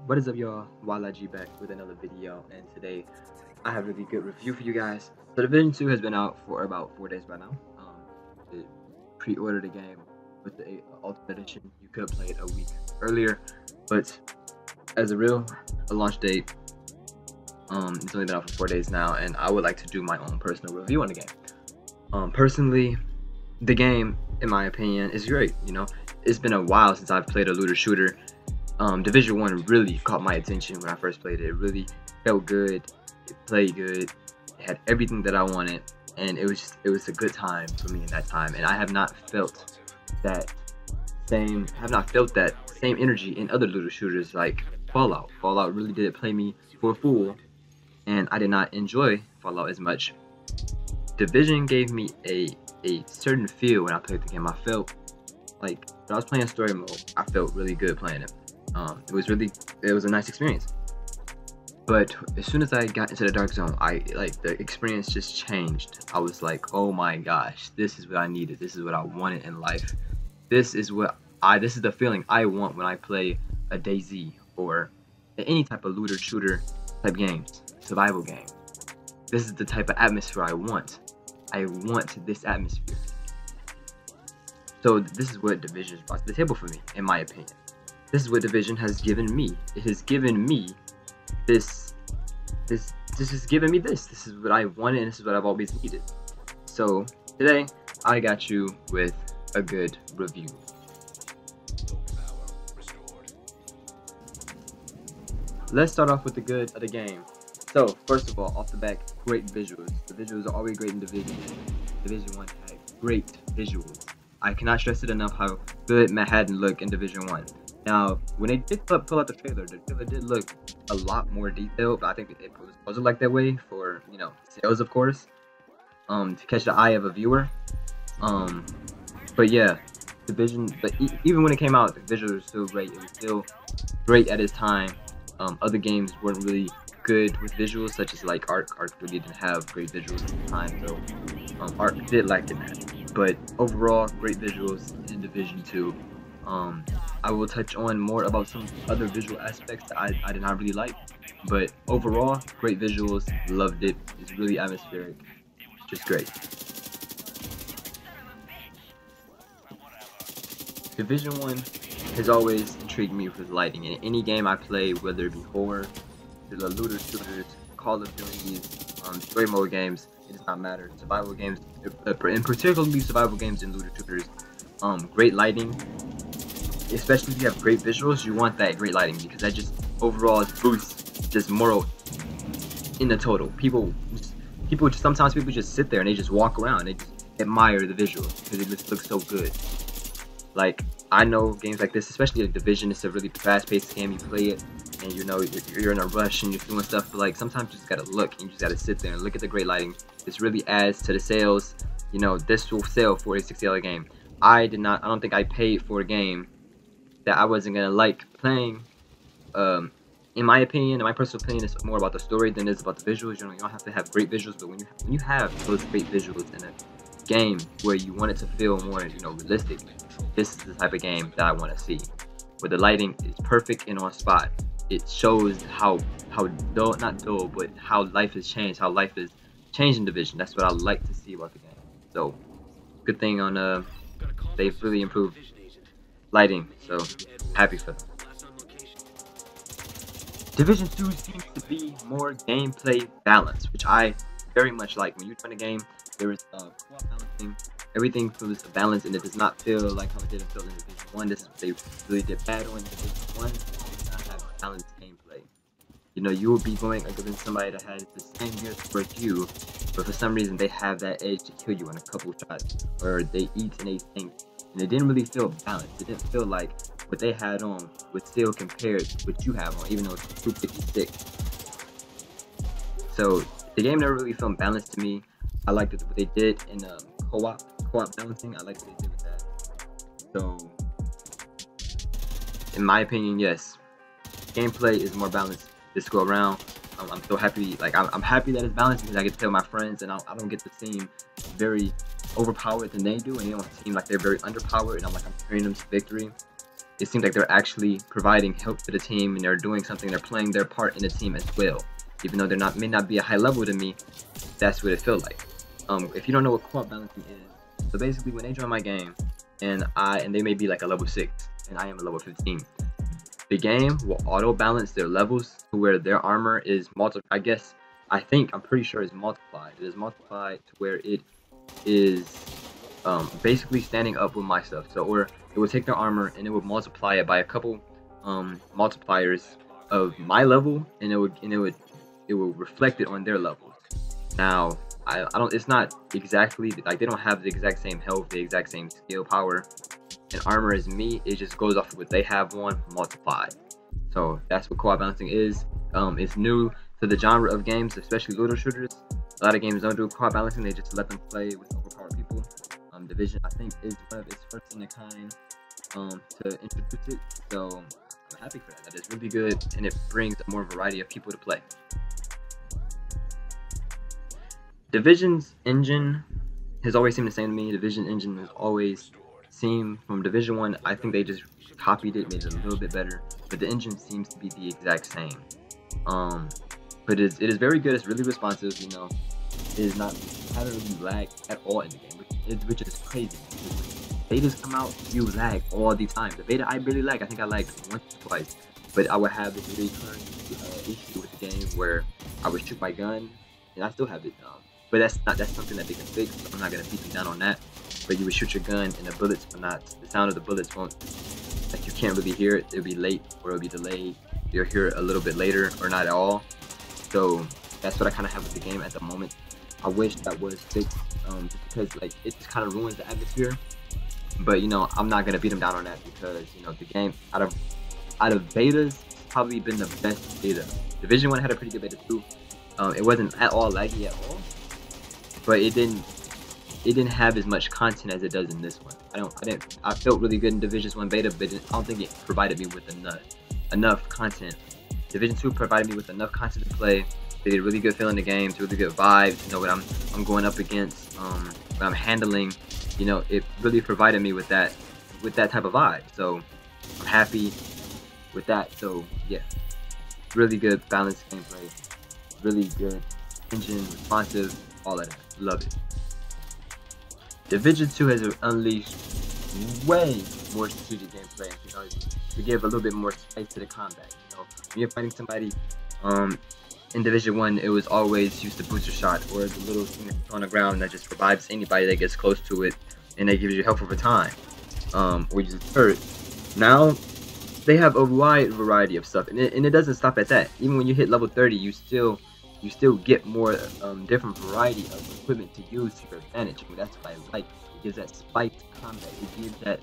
What is up, y'all? LRG back with another video, and today I have a really good review for you guys. So Division 2 has been out for about 4 days by now. It pre-ordered the game with the Ultimate Edition. You could play it a week earlier, but as a launch date, it's only been out for 4 days now, and I would like to do my own personal review on the game. Personally, the game, in my opinion, is great. You know, it's been a while since I've played a looter shooter. Division 1 really caught my attention when I first played it. It really felt good, it played good, it had everything that I wanted, and it was a good time for me in that time. And I have not felt that same energy in other looter shooters like Fallout. Fallout really did play me for a fool, and I did not enjoy Fallout as much. Division gave me a certain feel when I played the game. I felt like when I was playing story mode, I felt really good playing it. It was a nice experience. But as soon as I got into the dark zone, the experience just changed. I was like, oh my gosh, this is what I needed. This is what I wanted in life. This is the feeling I want when I play a DayZ or any type of looter shooter type games, survival game. This is the type of atmosphere I want. I want this atmosphere. So this is what Division brought to the table for me, in my opinion. This is what Division has given me. It has given me this has given me this. This is what I wanted, and this is what I've always needed. So today I got you with a good review. Let's start off with the good of the game. So first of all, off the back, great visuals. The visuals are always great in Division. Division 1 had great visuals. I cannot stress it enough how good Manhattan looked in Division 1. Now, when they did pull out the trailer did look a lot more detailed, but I think it wasn't like that way for, you know, sales, of course, to catch the eye of a viewer. But yeah, Division, but even when it came out, the visuals were still great. It was still great at its time. Other games weren't really good with visuals, such as like Ark. Ark really didn't have great visuals at the time, so Ark did lack in that. But overall, great visuals in Division 2. I will touch on more about some other visual aspects that I did not really like, but overall, great visuals, loved it. It's really atmospheric, just great. Division 1 has always intrigued me with lighting. In any game I play, whether it be horror, the looter shooters, Call of Duty, story mode games, it does not matter. Survival games, in particularly survival games and looter shooters, great lighting. Especially if you have great visuals, you want that great lighting, because that just overall boosts just moral in the total. Sometimes people just sit there and they just walk around and they just admire the visuals because it just looks so good. Like, I know games like this, especially like Division, it's a really fast-paced game. You play it and you know you're in a rush and you're doing stuff, but like sometimes you just gotta look and you just gotta sit there and look at the great lighting. This really adds to the sales. You know, this will sell for a $60 game. I don't think I paid for a game that I wasn't gonna like playing. In my opinion, in my personal opinion, it's more about the story than it is about the visuals. You know, you don't have to have great visuals, but when you have those great visuals in a game where you want it to feel more, you know, realistic, this is the type of game that I want to see, where the lighting is perfect and on spot. It shows how not dull, but how life has changed, how life is changing Division. That's what I like to see about the game. So, good thing on they've really improved lighting, so happy for them. Division 2 seems to be more gameplay balanced, which I very much like. When you join a game, there is co-op balancing. Everything feels balanced, and it does not feel like how it didn't feel in Division 1. This is what they really did bad on Division 1. They did not have balanced gameplay. You know, you will be going against somebody that has the same gear score as you, but for some reason they have that edge to kill you in a couple shots, or they eat and they think. And it didn't really feel balanced. It didn't feel like what they had on would still compare to what you have on, even though it's 256. So the game never really felt balanced to me. I liked what they did in co-op balancing. I liked what they did with that. So in my opinion, yes, gameplay is more balanced this go around. I'm so happy. Like I'm happy that it's balanced because I get to play with my friends, and I don't get to seem very overpowered than they do, and they don't seem like they're very underpowered, and I'm carrying them to victory. it seems like they're actually providing help to the team, and they're doing something. They're playing their part in the team as well, even though they're may not be a high level to me. That's what it feels like. If you don't know what co-op balancing is, so basically when they join my game, and they may be like a level 6, and I am a level 15. The game will auto balance their levels to where their armor is multiplied. I'm pretty sure it's multiplied. It is multiplied to where it is basically standing up with my stuff. So, or it will take their armor and it would multiply it by a couple multipliers of my level, and it will reflect it on their levels. Now, I don't. It's not exactly like they don't have the exact same health, the exact same skill power and armor as me. It just goes off of what they have on multiplied. So that's what co-op balancing is. It's new to the genre of games, especially looter shooters. A lot of games don't do co-op balancing. They just let them play with overpowered people. Division, I think, is one of its first in the kind to introduce it. So I'm happy for that. That is really good, and it brings a more variety of people to play. Division's engine has always seemed the same to me. Division engine has always seemed from Division 1. I think they just copied it, made it a little bit better, but the engine seems to be the exact same. But it is very good. It's really responsive. You know, it is not haven't really lagged at all in the game, which is crazy. Betas come out, you lag all the time. The beta, I barely lag. I think I lagged once or twice, but I would have this recurring issue with the game where I would shoot my gun, and I still have it. But that's something that they can fix. So I'm not gonna beat them down on that. But you would shoot your gun, and the bullets will not. The sound of the bullets won't. Like, you can't really hear it. It'll be late, or it'll be delayed. You'll hear it a little bit later, or not at all. So that's what I kind of have with the game at the moment. I wish that was fixed, just because like it just kind of ruins the atmosphere. But you know, I'm not gonna beat them down on that, because you know the game out of betas, it's probably been the best beta. Division 1 had a pretty good beta too. It wasn't at all laggy at all, but it didn't have as much content as it does in this one. I felt really good in Division 1 beta, but I don't think it provided me with enough content. Division 2 provided me with enough content to play. They did a really good feel in the game, really good vibes. You know what I'm going up against, what I'm handling. You know, it really provided me with that type of vibe. So I'm happy with that. So yeah, really good balanced gameplay, really good engine, responsive, all of that. Love it. Division 2 has unleashed way more strategic gameplay, you know, to give a little bit more spice to the combat. You know, when you're fighting somebody, in Division 1, it was always used to booster shot, or the little thing on the ground that just revives anybody that gets close to it, and that gives you health over time, or use a turret. Now they have a wide variety of stuff, and it doesn't stop at that. Even when you hit level 30, you still get more different variety of equipment to use to your advantage. I mean, that's what I like. It gives that spiked combat. It gives that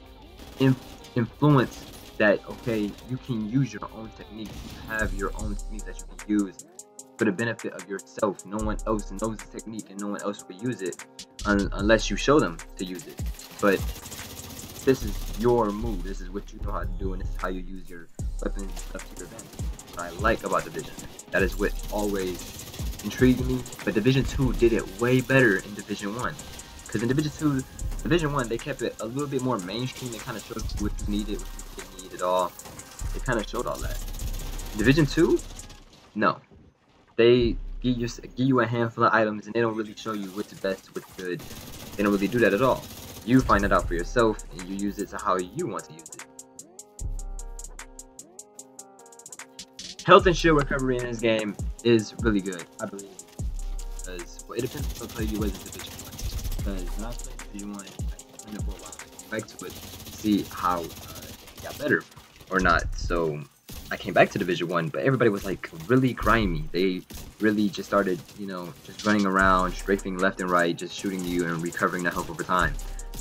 influence that, okay, you can use your own techniques. You have your own techniques that you can use for the benefit of yourself. No one else knows the technique, and no one else will use it unless you show them to use it. But this is your move. This is what you know how to do, and this is how you use your weapons and stuff to your advantage. What I like about Division. That is what always intrigued me. But Division 2 did it way better in Division 1. Because in Division 1, they kept it a little bit more mainstream. They kind of showed what you needed, what you didn't need at all. They kind of showed all that. Division 2, no. They give you a handful of items, and they don't really show you what's best, what's good. They don't really do that at all. You find it out for yourself, and you use it to how you want to use it. Health and shield recovery in this game is really good, I believe. Because, well, it depends on what player you was in Division 1. Because when I played Division 1, I played it for a while. I came back to it to see how it got better or not. So I came back to Division 1, but everybody was like really grimy. They really just started, you know, just running around, strafing left and right, just shooting you and recovering the health over time.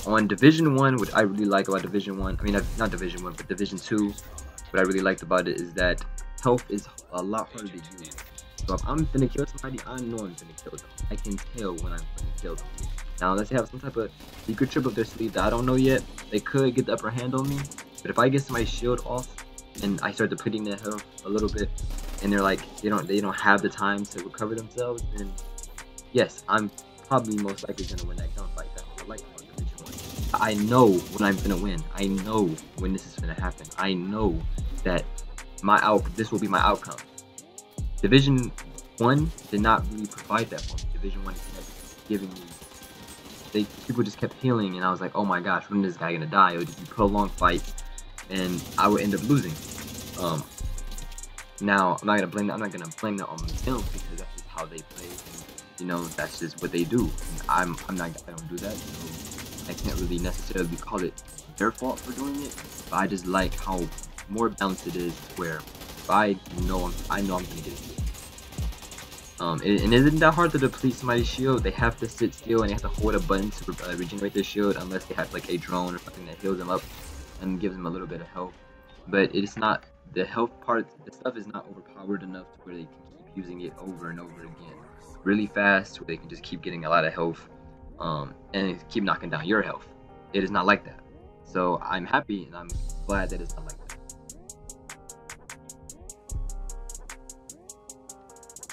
On Division 1, what I really like about Division 1, I mean, not Division 1, but Division 2, what I really liked about it is that health is a lot harder to use. So if I'm finna kill somebody, I know I'm finna kill them. I can tell when I'm finna kill them. Now, unless they have some type of secret trick up their sleeve that I don't know yet, they could get the upper hand on me. But if I get somebody's shield off, and I start depleting their health a little bit, and they're like, they don't have the time to recover themselves, then yes, I'm probably most likely gonna win that gunfight. That's what I like about Division 1. I know when I'm gonna win. I know when this is gonna happen. I know that this will be my outcome. Division 1 did not really provide that for me. Division 1 kept giving me, people just kept healing, and I was like, oh my gosh, when is this guy gonna die? It would just be a prolonged fight, and I would end up losing. Now I'm not gonna blame that on them because that's just how they play, and you know, that's just what they do. And I don't do that, so I can't really necessarily call it their fault for doing it. But I just like how more balanced it is, where if I know I'm gonna get it. And isn't that hard to deplete somebody's shield? They have to sit still and they have to hold a button to regenerate their shield, unless they have like a drone or something that heals them up and gives them a little bit of health. But it's not, the health part, the stuff is not overpowered enough to where they can keep using it over and over again really fast, where they can just keep getting a lot of health and keep knocking down your health. It is not like that. So I'm happy and I'm glad that it's not like that.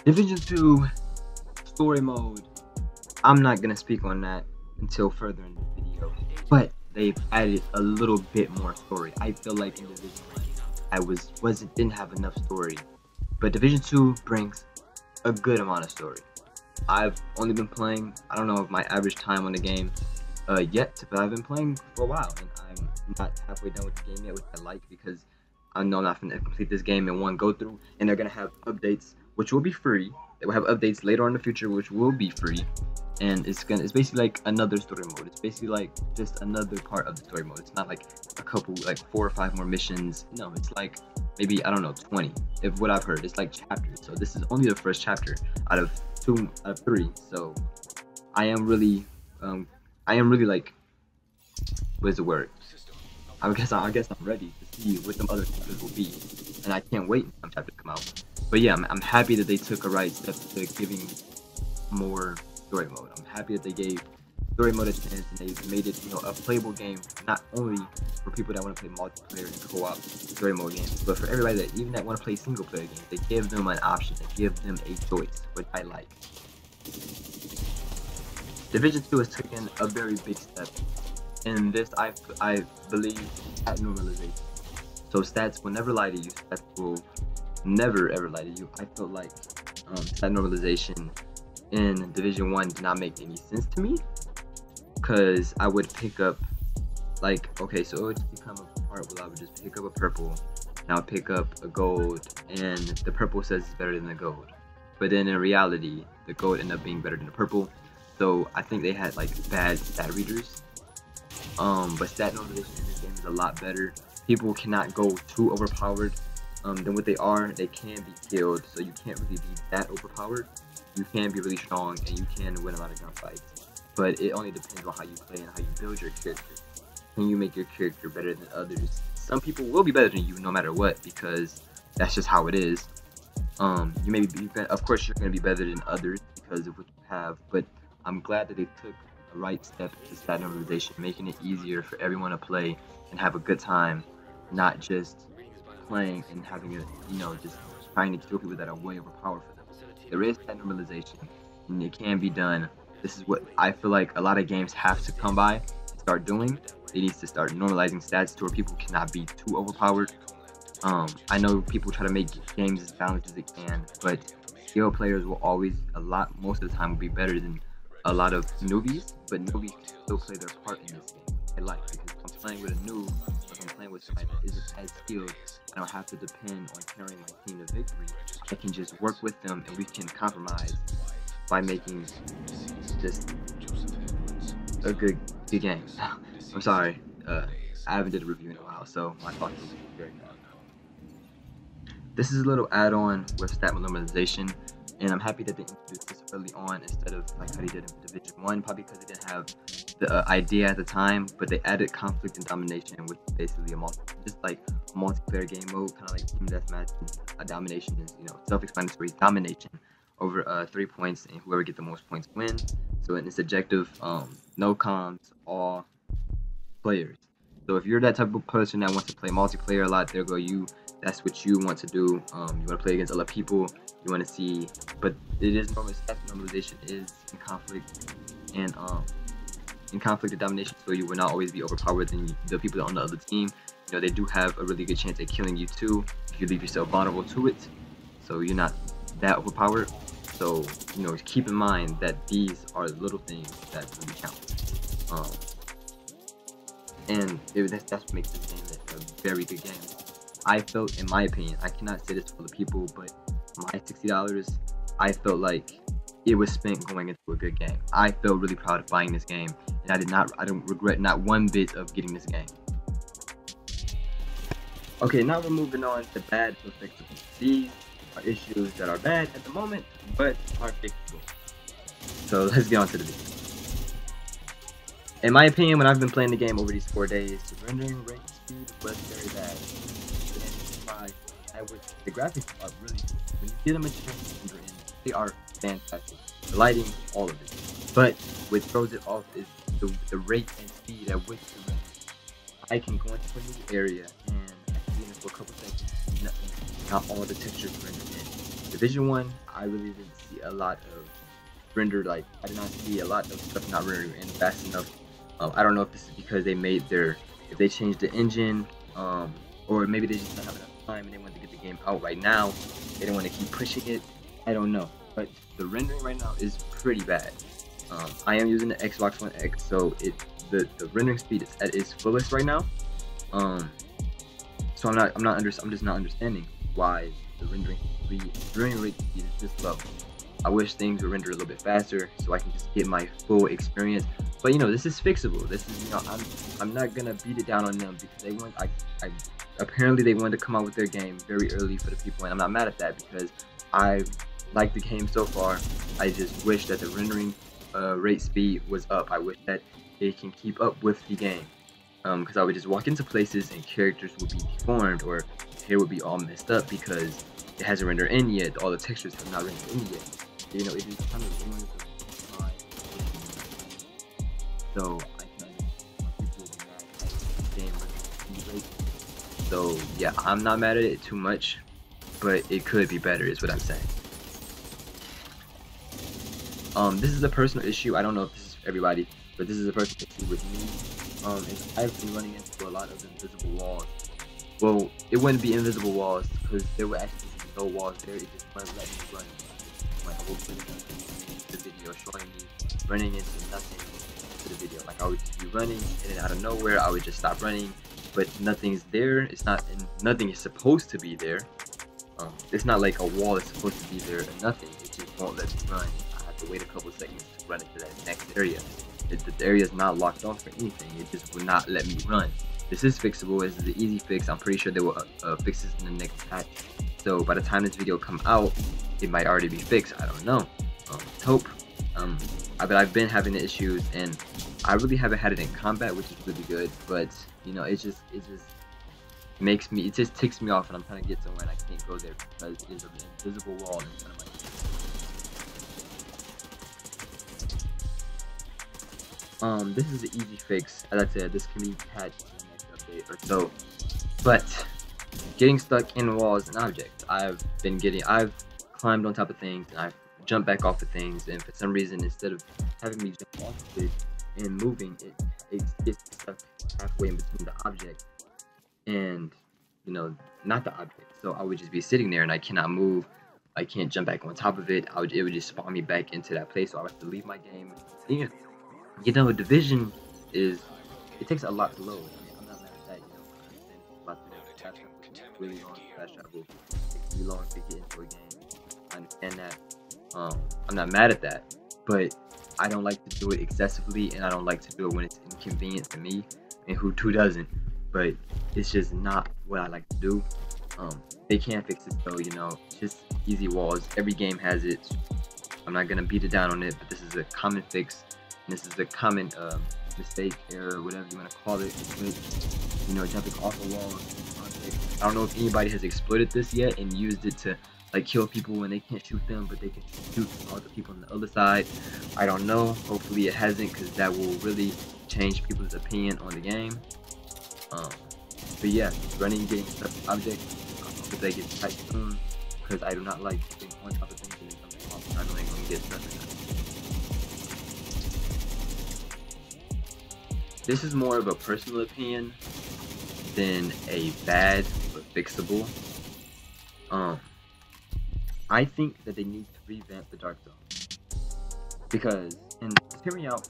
Division 2 story mode, I'm not gonna speak on that until further in the video, but they've added a little bit more story. I feel like in Division 1 didn't have enough story, but Division 2 brings a good amount of story. I've only been playing, I don't know if my average time on the game yet, but I've been playing for a while, and I'm not halfway done with the game yet, which I like, because I know I'm not going to complete this game in one go through, and they're going to have updates which will be free. They will have updates later on in the future which will be free, and it's basically like another story mode. It's basically like just another part of the story mode. It's not like a couple, like 4 or 5 more missions. No, it's like maybe, I don't know, 20, if what I've heard. It's like chapters. So this is only the first chapter out of 3. So I am really like, what is the word? I guess I'm ready to see what some other chapters will be, and I can't wait for some chapters to come out. But yeah, I'm happy that they took a right step to giving more story mode. I'm happy that they gave story mode a chance, and they made it, you know, a playable game, not only for people that want to play multiplayer and co-op story mode games, but for everybody that even that want to play single player games. They give them an option, they give them a choice, which I like. Division 2 has taken a very big step in this, I believe, stat normalization. So stats will never lie to you. Stats will never ever lie to you. I felt like stat normalization in Division 1 did not make any sense to me, because I would pick up, like, okay, so it would just become a part where I would just pick up a purple, and I would pick up a gold, and the purple says it's better than the gold, but then in reality the gold ended up being better than the purple. So I think they had like bad stat readers. But stat normalization in this game is a lot better. People cannot go too overpowered than what they are. They can be killed, so you can't really be that overpowered. You can be really strong, and you can win a lot of gunfights. But it only depends on how you play and how you build your character. Can you make your character better than others? Some people will be better than you no matter what, because that's just how it is. You may be, of course, you're going to be better than others because of what you have. But I'm glad that they took a right step to stat normalization, making it easier for everyone to play and have a good time, not just playing and having a, you know, just trying to kill people that are way overpowered for them. There is stat normalization, and it can be done. This is what I feel like a lot of games have to come by and start doing. They need to start normalizing stats to where people cannot be too overpowered. I know people try to make games as balanced as they can, but skill players will always, most of the time, will be better than a lot of newbies, but newbies can still play their part in this game. I like, because if I'm playing with a noob, if I'm playing with somebody that isn't as skilled, I don't have to depend on carrying my team to victory. I can just work with them, and we can compromise by making just a good game. I'm sorry, I haven't did a review in a while, so my thoughts are very bad. This is a little add-on with stat normalization, and I'm happy that they introduced this early on instead of like how they did in Division 1, probably because they didn't have the idea at the time, but they added conflict and domination, which is basically just like a multiplayer game mode, kind of like team deathmatch. Domination is, you know, self-explanatory. Domination over 3 points, and whoever gets the most points win. So in this objective, no comms, all players. So if you're that type of person that wants to play multiplayer a lot, there go you. That's what you want to do. You want to play against other people. You want to see, but it is normal. Stat normalization is in conflict and in conflict of domination, so you will not always be overpowered than the people on the other team. You know, they do have a really good chance at killing you too if you leave yourself vulnerable to it, so you're not that overpowered. So, you know, keep in mind that these are little things that really count. And that's what makes this game a very good game. I felt, in my opinion, I cannot say this for the people, but my $60, I felt like it was spent going into a good game. I felt really proud of buying this game, and I don't regret not one bit of getting this game. Okay, now we're moving on to bad or fixable. These are issues that are bad at the moment, but are fixable. So let's get on to the video. In my opinion, when I've been playing the game over these 4 days, the rendering rate speed was very bad. The graphics are really good. When you get them a chance to render in, they are fantastic. The lighting, all of it. But what throws it off is the rate and speed at which the render. I can go into a new area and I can be in it for a couple seconds. Not all the textures rendered in. Division 1, I really didn't see a lot of rendered. Like, I did not see a lot of stuff not rendered in fast enough. I don't know if this is because they made if they changed the engine, or maybe they just don't have enough time and they want to get the game out right now. They don't want to keep pushing it. I don't know, but the rendering right now is pretty bad. I am using the Xbox One X, so the rendering speed is at its fullest right now. So I'm just not understanding why the rendering rate speed is this low. I wish things were rendered a little bit faster so I can just get my full experience. But you know, this is fixable. This is, you know, I'm not gonna beat it down on them because they want apparently they wanted to come out with their game very early for the people, and I'm not mad at that because I like the game so far. I just wish that the rendering rate speed was up. I wish that it can keep up with the game, because I would just walk into places and characters would be deformed or hair would be all messed up because it hasn't rendered in yet. All the textures have not rendered in yet. You know, it just kind of ruins the vibe. So I can understand people be mad at the game rendering rate. So yeah, I'm not mad at it too much, but it could be better is what I'm saying. This is a personal issue. I don't know if this is for everybody, but this is a personal issue with me. And I've been running into a lot of invisible walls. Well, it wouldn't be invisible walls because there were actually no walls there. It just wouldn't let me run. Like, I will put the video showing me running into nothing for the video. Like, I would just be running and then out of nowhere I would just stop running, but nothing's there. It's not, and nothing is supposed to be there. It's not like a wall is supposed to be there or nothing. It just won't let me run. I have to wait a couple seconds to run into that next area. The area is not locked off or anything. It just will not let me run. This is fixable. This is an easy fix. I'm pretty sure they will fix this in the next patch. So by the time this video come out, it might already be fixed. I don't know. Let's hope. But I've been having the issues, and I really haven't had it in combat, which is really good. But you know, it just makes me, it just ticks me off, and I'm trying to get somewhere and I can't go there because it is an invisible wall in front of my face. This is an easy fix. As I said, this can be patched in the next update or so. But getting stuck in walls and objects, I've climbed on top of things and I've jumped back off of things, and for some reason, instead of having me jump off of it and moving, it gets stuck halfway in between the object and, you know, not the object. So I would just be sitting there and I cannot move. I can't jump back on top of it. It would just spawn me back into that place, so I would have to leave my game. You know, Division it takes a lot to load. I mean, I'm not mad at that, you know. I understand a lot to Cashapp will really long. Cashapp will take me long to get into a game. I understand that. I'm not mad at that, but I don't like to do it excessively, and I don't like to do it when it's inconvenient to me. And who doesn't? But it's just not what I like to do. They can fix it though, you know. Just easy walls. Every game has it. I'm not gonna beat it down on it, but this is a common fix. And this is a common mistake, error, whatever you want to call it. You know, jumping off a wall. I don't know if anybody has exploited this yet and used it to like kill people when they can't shoot them, but they can shoot all the people on the other side. I don't know. Hopefully it hasn't, because that will really change people's opinion on the game. But yeah, running, getting stuck with objects. I hope that gets tight soon, because I do not like getting on top of things and then jumping off. I know I'm gonna get stuck with that. this is more of a personal opinion than a bad but fixable. I think that they need to revamp the Dark Zone, because, and hear me out,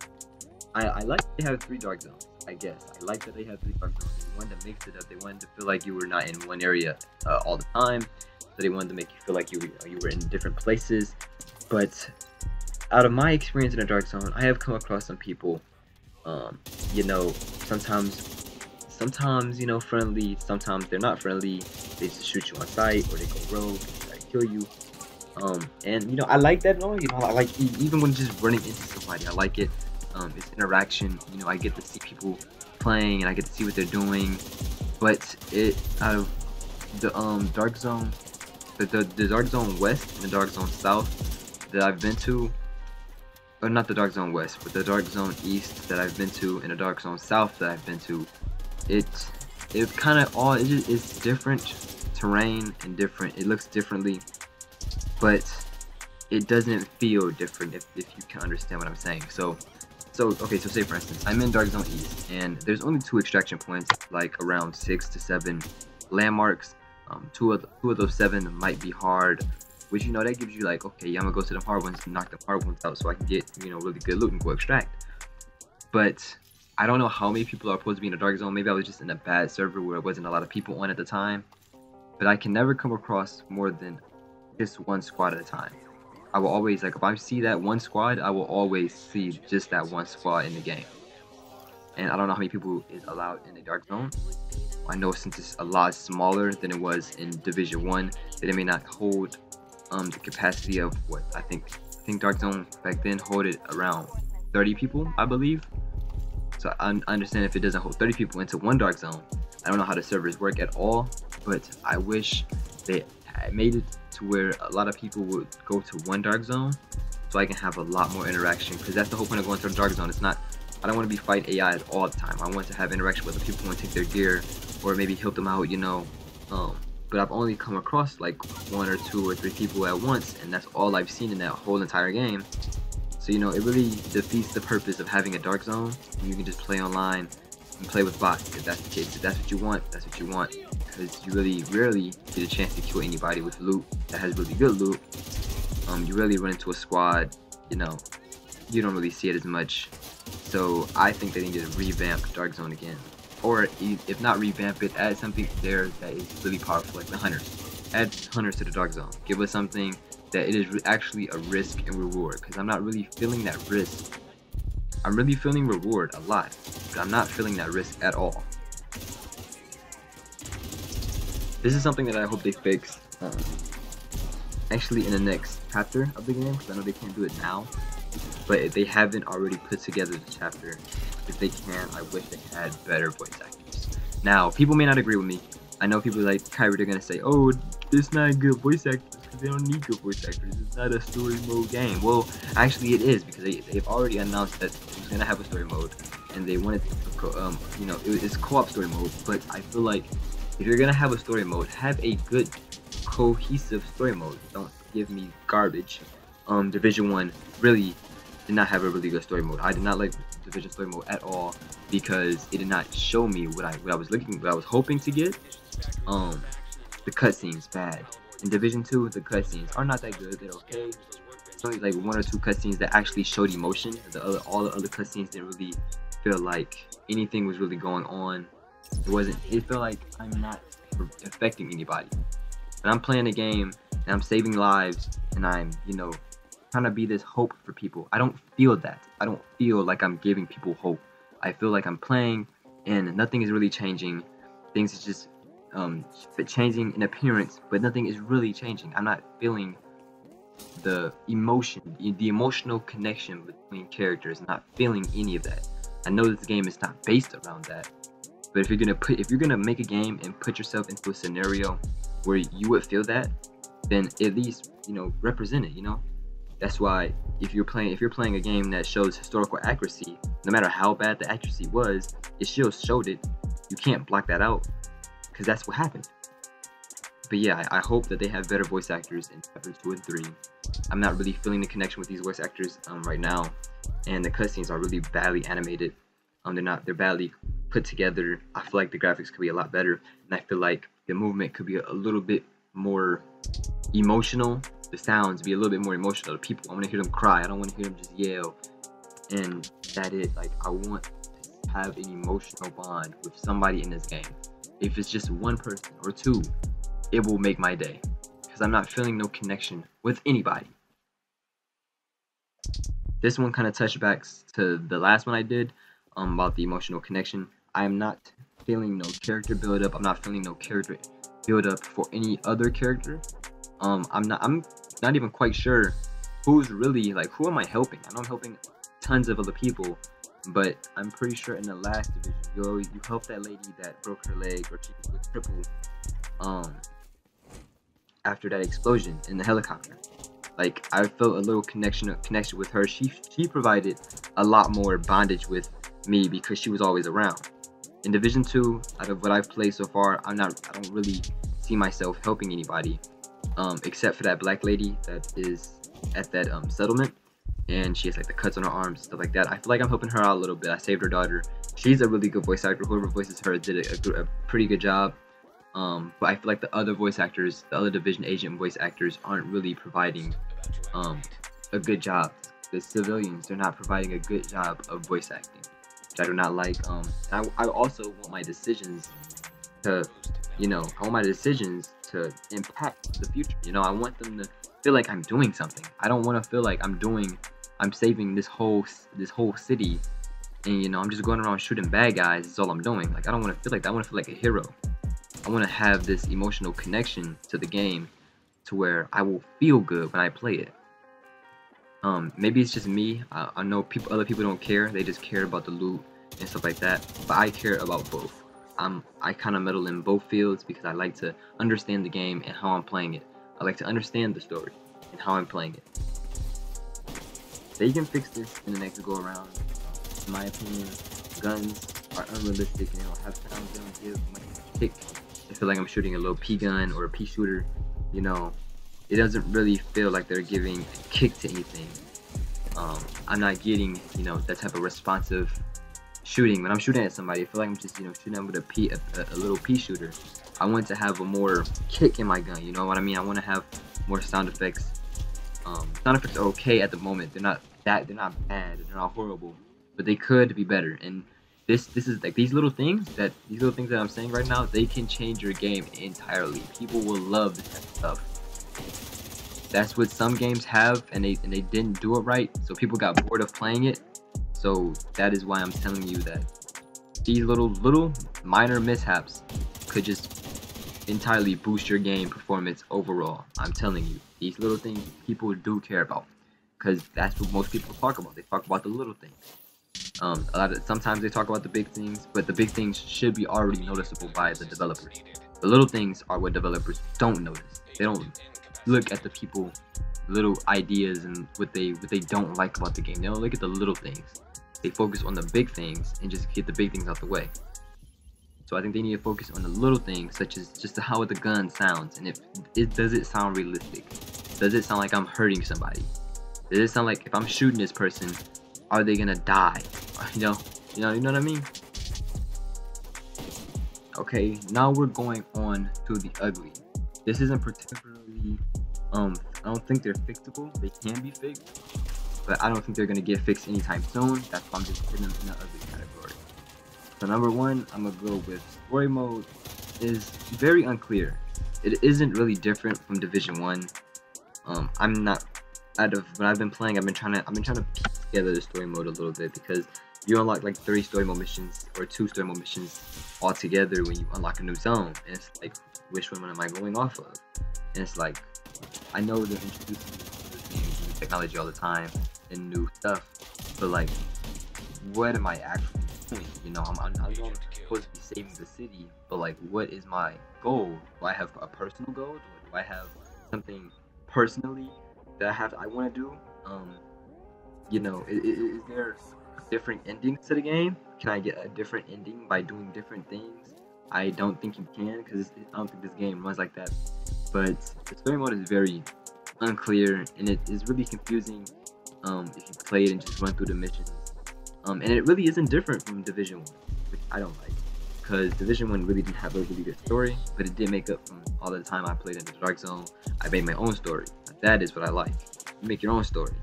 I like that they have 3 Dark Zones. I guess I like that they have 3 Dark Zones. They wanted to mix it up. They wanted to feel like you were not in one area all the time. So they wanted to make you feel like you were in different places. But out of my experience in a Dark Zone, I have come across some people, you know, sometimes you know, friendly, sometimes they're not friendly. They just shoot you on sight, or they go rogue, try to kill you. And you know, I like that and all. You know, I like even when just running into somebody, I like it. It's interaction. You know, I get to see people playing, and I get to see what they're doing. But out of the Dark Zone, the Dark Zone West and the Dark Zone South that I've been to, or not the Dark Zone West, but the Dark Zone East that I've been to, and the Dark Zone South that I've been to, it kind of all it's different terrain and different. It looks differently, but it doesn't feel different if you can understand what I'm saying. So okay, so say for instance, I'm in Dark Zone East, and there's only 2 extraction points, like around 6 to 7 landmarks. 2 of those 7 might be hard, which, you know, that gives you like, okay, yeah, I'm gonna go to the hard ones and knock the hard ones out so I can get, you know, really good loot and go extract. But I don't know how many people are supposed to be in a Dark Zone. Maybe I was just in a bad server where there wasn't a lot of people on at the time. But I can never come across more than just 1 squad at a time. I will always, like, if I see that 1 squad, I will always see just that 1 squad in the game. And I don't know how many people is allowed in the Dark Zone. I know since it's a lot smaller than it was in Division 1, that it may not hold the capacity of what I think Dark Zone back then holded around 30 people, I believe. So I understand if it doesn't hold 30 people into 1 Dark Zone. I don't know how the servers work at all, but I wish they made it to where a lot of people would go to 1 Dark Zone, so I can have a lot more interaction, because that's the whole point of going to the Dark Zone. It's not, I don't want to be fighting AI all the time. I want to have interaction with the people who take their gear, or maybe help them out, you know. But I've only come across like 1 or 2 or 3 people at once, and that's all I've seen in that whole entire game. So, you know, it really defeats the purpose of having a Dark Zone. You can just play online and play with bots. If that's the case, if that's what you want, that's what you want. Because you really rarely get a chance to kill anybody with loot that has really good loot. You really run into a squad, you know, you don't really see it as much. So I think they need to revamp Dark Zone again. Or if not revamp it, add something there that is really powerful, like the Hunters. Add Hunters to the Dark Zone. Give us something that it is actually a risk and reward, because I'm not really feeling that risk. I'm really feeling reward a lot, but I'm not feeling that risk at all. This is something that I hope they fix actually in the next chapter of the game, because I know they can't do it now. But if they haven't already put together the chapter, if they can, I wish they had better voice actors. Now, people may not agree with me. I know people like Kairre, they're gonna say, oh, it's not good voice actors, because they don't need good voice actors. It's not a story mode game. Well, actually it is, because they've already announced that it's gonna have a story mode, and they wanted to, you know, it's co-op story mode. But I feel like if you're gonna have a story mode, have a good cohesive story mode. Don't give me garbage. Division 1 really did not have a really good story mode. I did not like Division story mode at all, because it did not show me what I was hoping to get. The cutscenes bad. In Division 2, the cutscenes are not that good. They're okay. There's only like 1 or 2 cutscenes that actually showed emotion. All the other cutscenes didn't really feel like anything was really going on. It felt like I'm not affecting anybody. When I'm playing a game and I'm saving lives and I'm, you know, trying to be this hope for people, I don't feel that. I don't feel like I'm giving people hope. I feel like I'm playing and nothing is really changing. Things is just changing in appearance, but nothing is really changing. I'm not feeling the emotion, the emotional connection between characters. I'm not feeling any of that. I know this game is not based around that, but if you're gonna make a game and put yourself into a scenario where you would feel that, then at least, you know, represent it. You know, that's why if you're playing a game that shows historical accuracy, no matter how bad the accuracy was, it still showed it. You can't block that out, because that's what happened. But yeah, I hope that they have better voice actors in chapters 2 and 3. I'm not really feeling the connection with these voice actors right now, and the cutscenes are really badly animated. They're badly put together. I feel like the graphics could be a lot better, and I feel like the movement could be a little bit more emotional. The sounds be a little bit more emotional. The people, I want to hear them cry. I don't want to hear them just yell. And that is, like, I want to have an emotional bond with somebody in this game. If it's just one person or two, it will make my day, because I'm not feeling no connection with anybody. This one kind of touched back to the last one I did, about the emotional connection. I am not feeling no character build up. I'm not feeling no character build up for any other character. I'm not even quite sure who's really, like, who am I helping? I know I'm helping tons of other people, but I'm pretty sure in the last division, you helped that lady that broke her leg, or she was crippled, after that explosion in the helicopter. Like, I felt a little connection with her. She provided a lot more bondage with me because she was always around. In Division 2, out of what I've played so far, I don't really see myself helping anybody, except for that black lady that is at that settlement, and she has like the cuts on her arms, stuff like that. I feel like I'm helping her out a little bit. I saved her daughter. She's a really good voice actor. Whoever voices her did a pretty good job. But I feel like the other voice actors, the other Division agent voice actors, aren't really providing a good job. The civilians, they're not providing a good job of voice acting, which I do not like. I also want my decisions to, impact the future. I want them to feel like I'm doing something. I don't want to feel like I'm saving this whole city, and I'm just going around shooting bad guys. That's all I'm doing. Like, I don't want to feel like that. I want to feel like a hero. I want to have this emotional connection to the game to where I will feel good when I play it. Maybe it's just me. I know other people don't care. They just care about the loot and stuff like that. But I care about both. I kind of meddle in both fields because I like to understand the game and how I'm playing it. I like to understand the story and how I'm playing it. They can fix this in the next go around. In my opinion, guns are unrealistic and they don't have sounds. They don't give much kick. I feel like I'm shooting a little P gun or a P shooter. It doesn't really feel like they're giving a kick to anything. I'm not getting, that type of responsive shooting. When I'm shooting at somebody, I feel like I'm just, shooting them with a little P shooter. I want to have a more kick in my gun. You know what I mean? I want to have more sound effects. Sound effects are okay at the moment. They're not bad. They're not horrible, but they could be better. And this is like these little things that I'm saying right now, they can change your game entirely. People will love this type of stuff. That's what some games have, and they didn't do it right, so people got bored of playing it. So that is why I'm telling you that these little minor mishaps could just entirely boost your game performance overall. I'm telling you, these little things people do care about, because that's what most people talk about. They talk about the little things. Sometimes they talk about the big things, but the big things should be already noticeable by the developers. The little things are what developers don't notice. They don't look at the people little ideas and what they don't like about the game. They don't look at the little things. They focus on the big things and just get the big things out the way. So I think they need to focus on the little things, such as just how the gun sounds, and does it sound realistic? Does it sound like I'm hurting somebody? Does it sound like if I'm shooting this person, are they gonna die? You know what I mean? Okay, now we're going on to the ugly. This isn't particularly, I don't think they're fixable. They can be fixed, but I don't think they're gonna get fixed anytime soon. That's why I'm just putting them in the ugly category. So number one, I'm gonna go with story mode is very unclear. It isn't really different from Division 1. Out of what I've been playing, I've been trying to piece together the story mode a little bit, because you unlock like 3 story mode missions or 2 story mode missions all together when you unlock a new zone, and it's like, which one am I going off of? And it's like, I know they're introducing new things, new technology all the time and new stuff, but like, what am I actually doing? I'm supposed to be saving the city, but like, what is my goal? Do I have a personal goal? Do I have something personally that I want to do? Is there different endings to the game? Can I get a different ending by doing different things? I don't think you can, because I don't think this game runs like that. But the story mode is very unclear, and it is really confusing if you play it and just run through the missions. and it really isn't different from Division 1, which I don't like, because Division 1 really didn't have a really good story, but it did make up from all the time I played in the Dark Zone. I made my own story. That is what I like. You make your own story.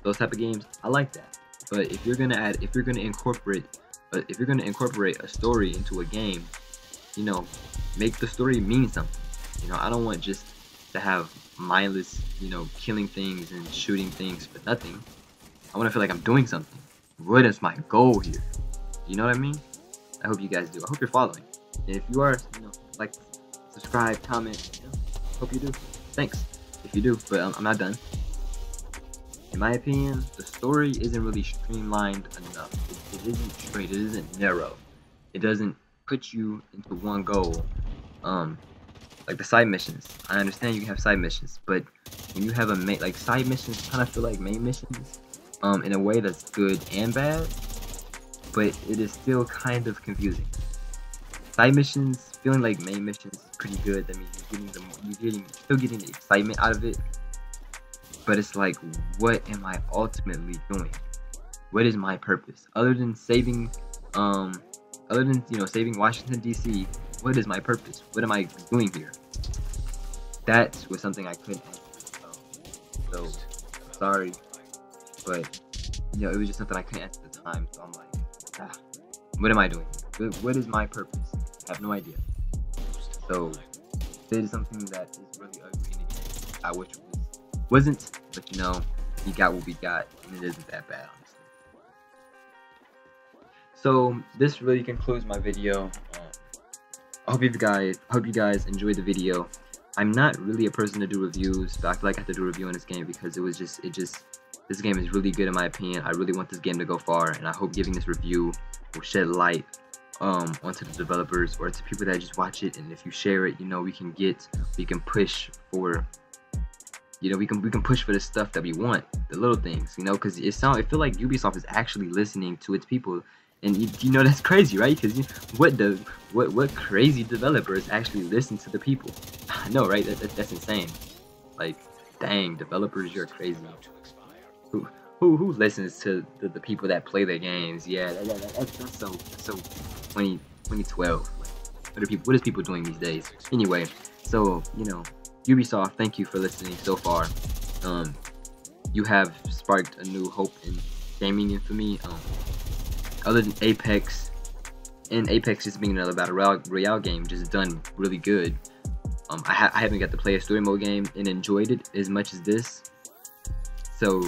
Those type of games, I like that. But if you're gonna incorporate a story into a game, you know, make the story mean something. You know, I don't want just to have mindless, you know, killing things and shooting things for nothing. I want to feel like I'm doing something. What is my goal here? You know what I mean? I hope you guys do. I hope you're following. And if you are, you know, like, subscribe, comment. You know, hope you do. Thanks if you do. But I'm not done. In my opinion, the story isn't really streamlined enough. It isn't straight. It isn't narrow. It doesn't put you into one goal. Like the side missions. I understand you can have side missions, but when you have a main, like, side missions kind of feel like main missions, in a way that's good and bad, but it is still kind of confusing. Side missions feeling like main missions is pretty good. That means you're still getting the excitement out of it. But it's like, what am I ultimately doing? What is my purpose? Other than saving, saving Washington D.C., what is my purpose? What am I doing here? That was something I couldn't answer. So sorry, but you know, it was just something I couldn't answer at the time. So I'm like, what am I doing? What is my purpose? I have no idea. So it is something that is really ugly in the game. I wish it wasn't, but you know, we got what we got, and it isn't that bad, honestly. So this really concludes my video. I hope you guys enjoyed the video. I'm not really a person to do reviews, but I feel like I have to do a review on this game because this game is really good in my opinion. I really want this game to go far, and I hope giving this review will shed light onto the developers or to people that just watch it. And if you share it, you know, we can push for, you know, we can push for the stuff that we want, the little things, you know, because I feel like Ubisoft is actually listening to its people. And you know, that's crazy, right? Because what crazy developers actually listen to the people? I know, right? That's insane. Like, dang, developers, you're crazy. Who listens to the people that play their games? Yeah, that's so 2012. What is people doing these days? Anyway, so, you know, Ubisoft, thank you for listening so far. You have sparked a new hope in gaming for me. Other than Apex, and Apex just being another battle royale game, just done really good. I haven't got to play a story mode game and enjoyed it as much as this. So,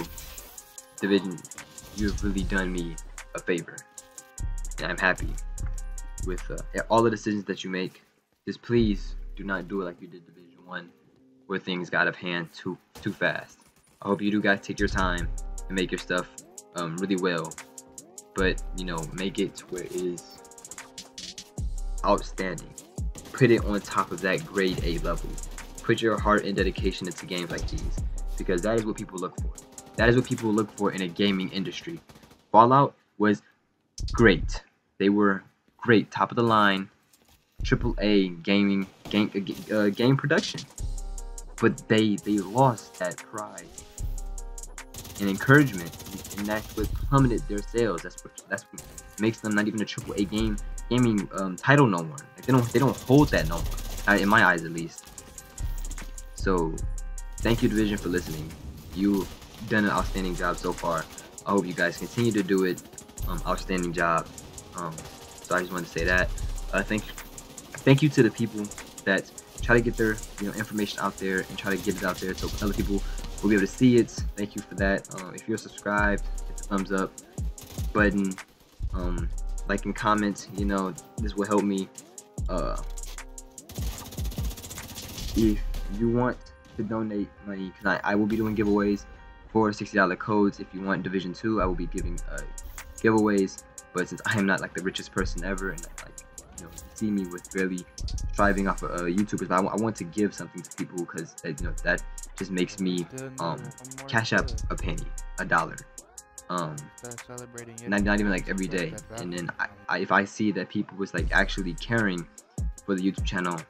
Division, you've really done me a favor, and I'm happy with all the decisions that you make. Just please do not do it like you did Division 1, where things got out of hand too fast. I hope you do guys take your time and make your stuff really well. But, you know, make it to where it is outstanding. Put it on top of that grade A level. Put your heart and dedication into games like these, because that is what people look for. That is what people look for in a gaming industry. Fallout was great. They were great, top of the line, AAA game production. But they lost that pride and encouragement, and that's what plummeted their sales. That's what makes them not even a AAA gaming title no more. Like, they don't hold that no more, in my eyes at least. So thank you, Division, for listening. You've done an outstanding job so far. I hope you guys continue to do it. Outstanding job. So I just wanted to say that. Thank you to the people that try to get their information out there and try to get it out there so other people will be able to see it. Thank you for that. If you're subscribed, hit the thumbs up button, like and comment. You know, this will help me. If you want to donate money, because I will be doing giveaways for $60 codes. If you want Division 2, I will be giving giveaways. But since I am not like the richest person ever, and like, you see me with barely thriving off of YouTubers, but I want to give something to people, because that just makes me Cashapp a penny, $1. Not even like every day. And then if I see that people was like actually caring for the YouTube channel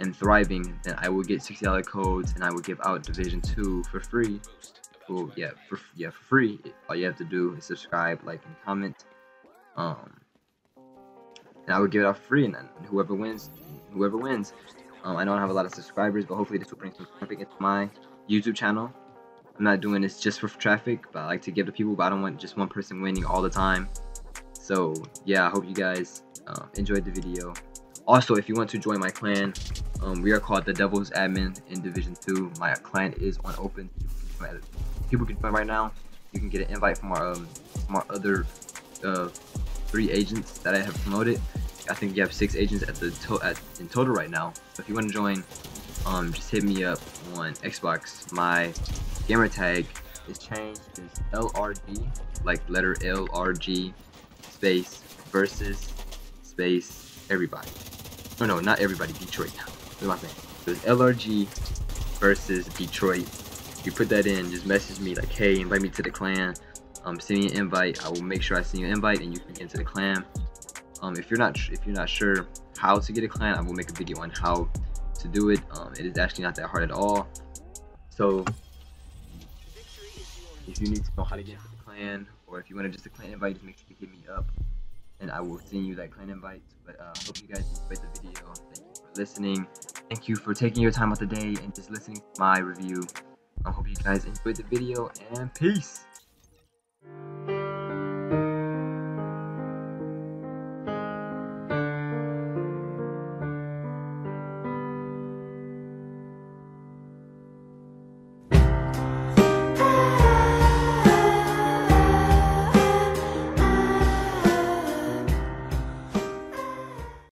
and thriving, then I will get $60 codes and I will give out Division 2 for free. Well, for free. All you have to do is subscribe, like, and comment. and I would give it out for free, and then whoever wins. I know I don't have a lot of subscribers, but hopefully this will bring some traffic into my YouTube channel. I'm not doing this just for traffic, but I like to give to people, but I don't want just one person winning all the time. So yeah, I hope you guys enjoyed the video. Also, if you want to join my clan, we are called the Devil's Admin in Division 2. My clan is on open. People can join right now. You can get an invite from our other 3 agents that I have promoted. I think you have 6 agents in total right now. So if you want to join, just hit me up on Xbox. My gamer tag is changed. It's LRG, like letter LRG space versus space everybody. No, not everybody. Detroit. What am I saying? So it's LRG versus Detroit. You put that in. Just message me like, hey, invite me to the clan. Send me an invite. I will make sure I send you an invite and you can get into the clan. If you're not sure how to get a clan, I will make a video on how to do it. It is actually not that hard at all. So if you need to know how to get into the clan, or if you want just a clan invite, just make sure you hit me up and I will send you that clan invite. But I hope you guys enjoyed the video. Thank you for listening. Thank you for taking your time out the day and just listening to my review. I hope you guys enjoyed the video, and peace.